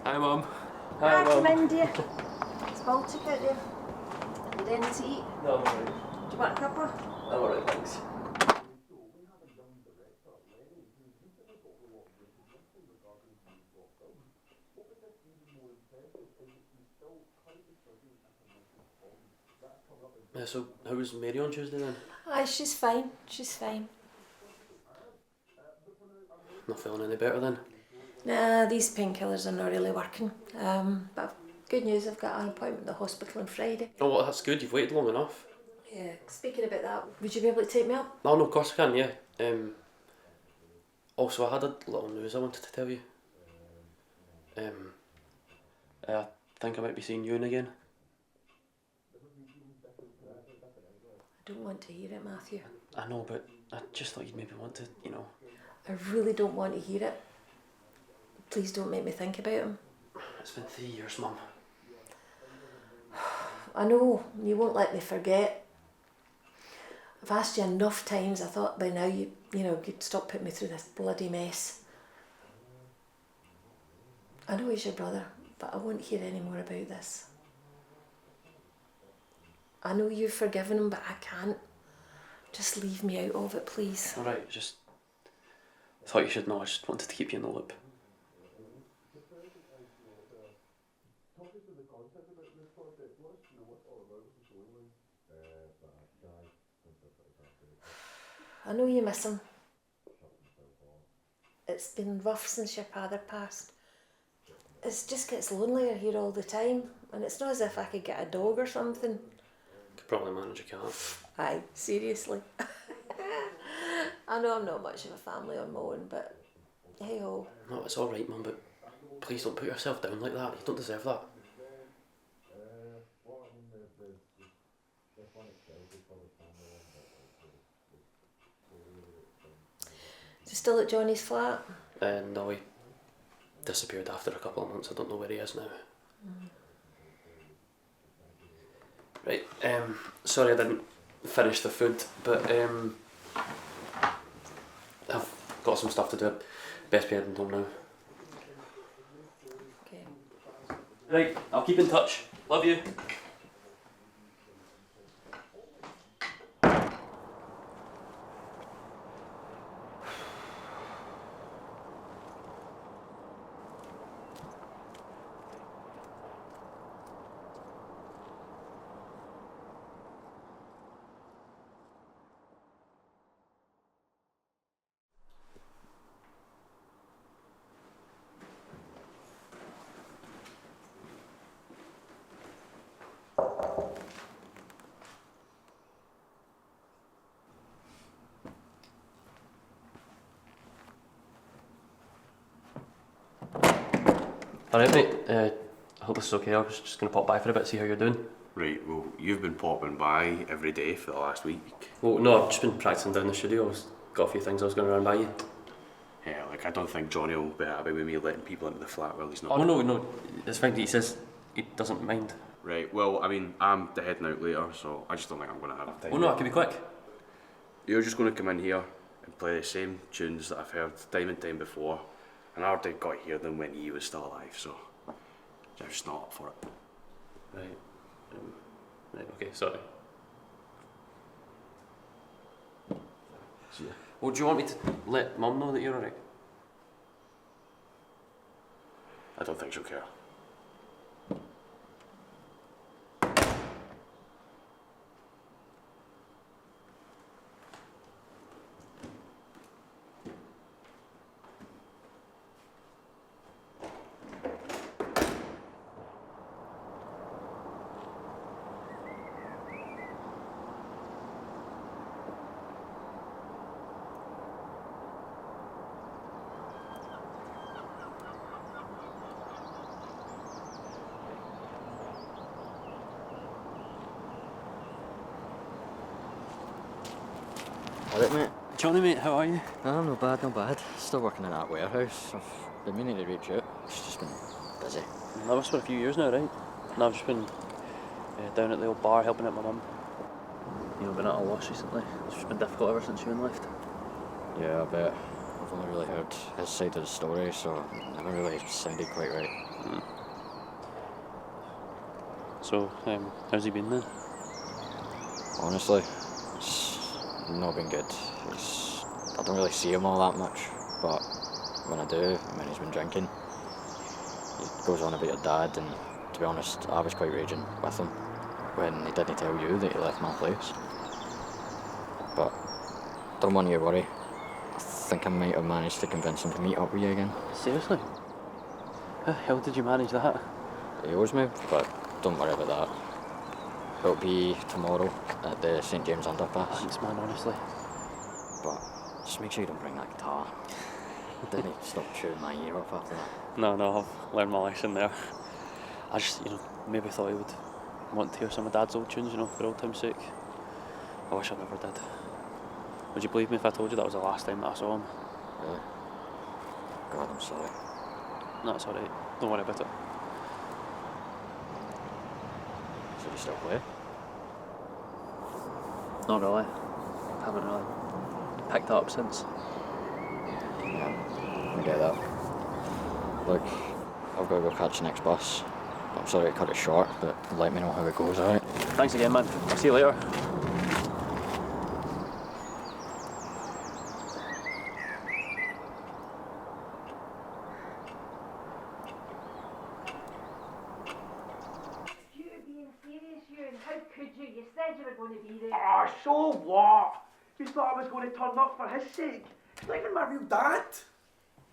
Hi, Mum. Hi, Mum. Come in, dear. It's Baltic out there. Need anything to eat? No, I'm alright. Do you want a cuppa? I'm alright, thanks. So how was Mary on Tuesday then? Aye, she's fine. She's fine. Not feeling any better then? Nah, these painkillers are not really working. But good news, I've got an appointment at the hospital on Friday. Oh, well, that's good. You've waited long enough. Yeah, speaking about that, would you be able to take me up? No, of course I can, yeah. Also, I had a little news I wanted to tell you. I think I might be seeing you again. I don't want to hear it, Matthew. I know, but I just thought you'd maybe want to, you know. I really don't want to hear it. Please don't make me think about him. It's been 3 years, Mum. I know, you won't let me forget. I've asked you enough times, I thought by now you'd stop putting me through this bloody mess. I know he's your brother, but I won't hear any more about this. I know you've forgiven him, but I can't. Just leave me out of it, please. Alright, I thought you should know, I just wanted to keep you in the loop. I know you miss him. It's been rough since your father passed. It just gets lonelier here all the time, and it's not as if I could get a dog or something. Could probably manage a cat. Aye, seriously. I know I'm not much of a family on my own, but hey ho. No, it's alright, Mum, but please don't put yourself down like that. You don't deserve that. Is he still at Johnny's flat? No, he disappeared after a couple of months. I don't know where he is now. Right, sorry I didn't finish the food, but I've got some stuff to do. Best be heading home now. Okay. Right, I'll keep in touch. Love you. Alright mate, I hope this is okay. I was just going to pop by for a bit, see how you're doing. Right, well, you've been popping by every day for the last week. Well, no, I've just been practising down the studio. I've got a few things I was going to run by you. Yeah, like, I don't think Johnny will be happy with me letting people into the flat while he's not. Oh no, it's fine. He says he doesn't mind. Right, well, I mean, I'm heading out later, so I just don't think I'm going to have time. Oh no, I can be quick. You're just going to come in here and play the same tunes that I've heard time and time before, and I already got to hear them when he was still alive, so I'm just not up for it. Right. Right, okay, sorry. See ya. Well, do you want me to let Mum know that you're alright? I don't think she'll care. Alright mate. Johnny mate, how are you? No, not bad, not bad. Still working in that warehouse. I've been meaning to reach out. It's just been busy. That was for a few years now, right? And I've just been down at the old bar helping out my mum. You know, been at a loss recently. It's just been difficult ever since you left. Yeah, I bet. I've only really heard his side of the story, so it never really sounded quite right. So, how's he been then? Honestly, it's not been good. I don't really see him all that much, but when I do, when he's been drinking, he goes on about your dad, and to be honest, I was quite raging with him when he didn't tell you that he left my place. But don't want you to worry. I think I might have managed to convince him to meet up with you again. Seriously? How the hell did you manage that? He owes me, but don't worry about that. It'll be tomorrow at the St James Underpass. Thanks, man, honestly. But just make sure you don't bring that guitar. Didn't stop chewing my ear off after that. No, I've learned my lesson there. I just, maybe thought he would want to hear some of Dad's old tunes, for old time's sake. I wish I never did. Would you believe me if I told you that was the last time that I saw him? Really? God, I'm sorry. No, it's alright. Don't worry about it. Should you still play? Not really. Haven't really picked up since. Yeah, I get that. Look, I've got to go catch the next bus. I'm sorry to cut it short, but let me know how it goes, alright? Thanks again, man. I'll see you later. How could you? You said you were going to be there. Ah, so what? You thought I was going to turn up for his sake? He's not even my real dad.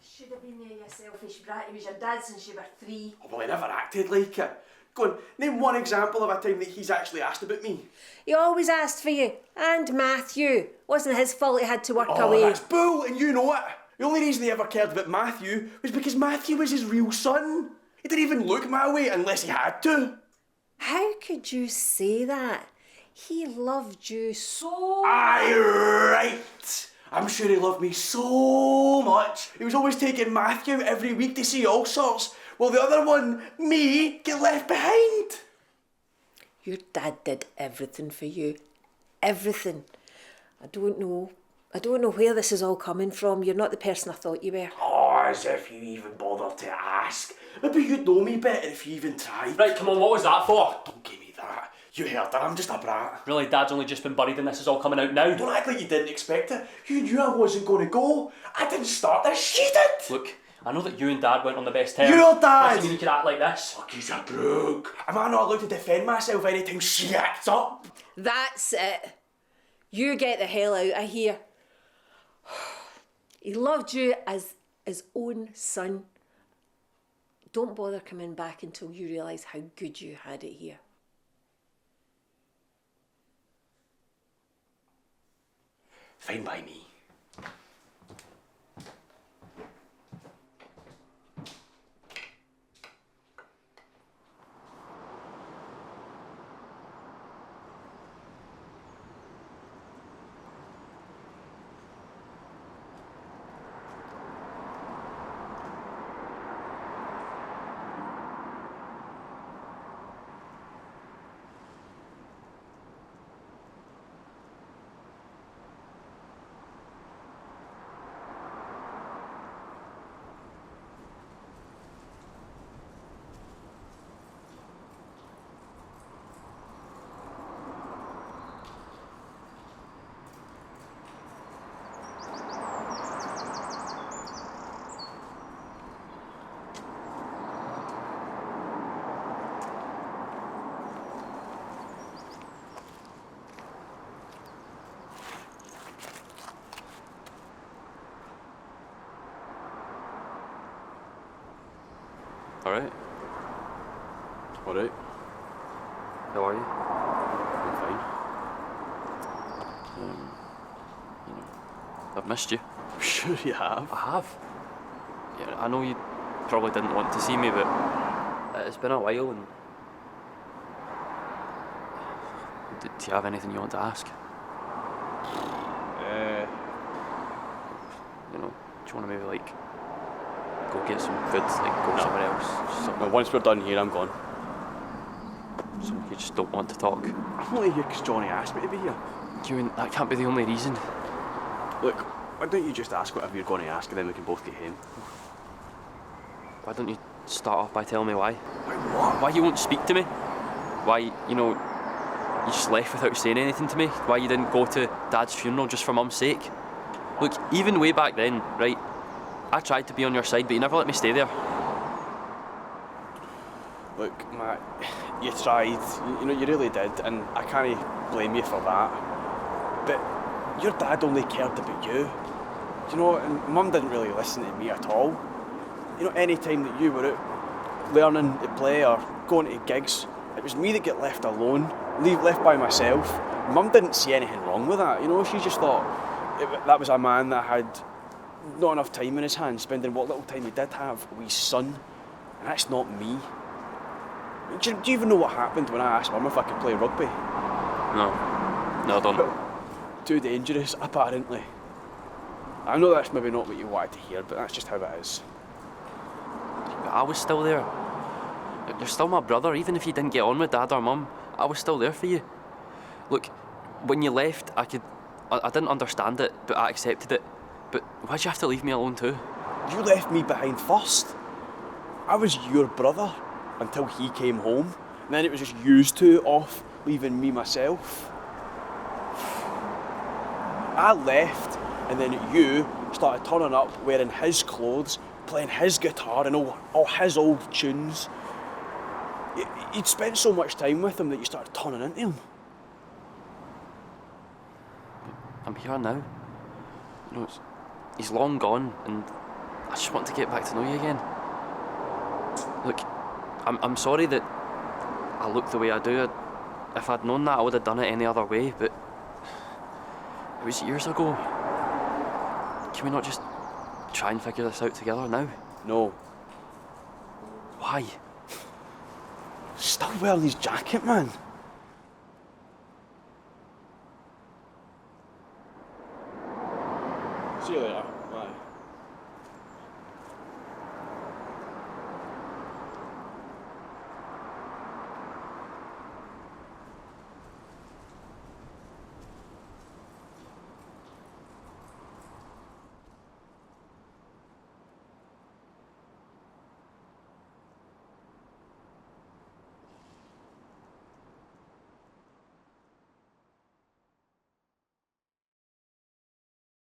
Should have been there, you selfish brat. He was your dad since you were 3. Oh, well, he never acted like it. Go on, name one example of a time that he's actually asked about me. He always asked for you. And Matthew. Wasn't his fault he had to work Oh, away. that's bull, and you know it. The only reason he ever cared about Matthew was because Matthew was his real son. He didn't even look my way unless he had to. How could you say that? He loved you so Aye, right. I'm sure he loved me so much. He was always taking Matthew every week to see all sorts, while the other one, me, get left behind. Your dad did everything for you. Everything. I don't know where this is all coming from. You're not the person I thought you were. Oh, as if you even bothered to ask. Maybe you'd know me better if you even tried. Right, come on, what was that for? Don't give me that. You heard that, I'm just a brat. Really, Dad's only just been buried and this is all coming out now? Don't act like you didn't expect it. You knew I wasn't going to go. I didn't start this, she did. Look, I know that you and Dad went on the best terms. Your dad! Doesn't mean you could act like this. Look, he's a brook. Am I not allowed to defend myself anytime she acts up? That's it. You get the hell out of here. He loved you as his own son. Don't bother coming back until you realise how good you had it here. Fine by me. Alright. Alright, How are you? I'm fine. I've missed you. I'm sure you have. I have. Yeah, I know you probably didn't want to see me, but it's been a while and... Do you have anything you want to ask? Do you want to maybe go get some food, go somewhere else? Well, once we're done here, I'm gone. So you just don't want to talk? I'm only here because Johnny asked me to be here. That can't be the only reason. Look, Why don't you just ask whatever you're going to ask and then we can both get home? Why don't you start off by telling me why? Why what? Why you won't speak to me? Why, you just left without saying anything to me? Why you didn't go to Dad's funeral just for Mum's sake? Look, even way back then, right, I tried to be on your side, but you never let me stay there. Look, Matt, you tried, you really did, and I can't blame you for that. But your dad only cared about you. And Mum didn't really listen to me at all. Any time that you were out learning to play or going to gigs, it was me that get left alone, left by myself. Mum didn't see anything wrong with that, she just thought that was a man that had not enough time in his hands, spending what little time he did have with his son, and that's not me. Do you even know what happened when I asked Mum if I could play rugby? No, I don't. Too dangerous, apparently. I know that's maybe not what you wanted to hear, but that's just how it is. But I was still there. You're still my brother, even if you didn't get on with Dad or Mum, I was still there for you. Look, when you left, I didn't understand it, but I accepted it. But why'd you have to leave me alone too? You left me behind first. I was your brother until he came home, and then it was just you two off, leaving me myself. I left, and then you started turning up wearing his clothes, playing his guitar and all his old tunes. You'd spent so much time with him that you started turning into him. I'm here now. He's long gone, and I just want to get back to know you again. Look, I'm sorry that I look the way I do. If I'd known that, I would have done it any other way, but it was years ago. Can we not just try and figure this out together now? No. Why? Still wearing his jacket, man. See you later.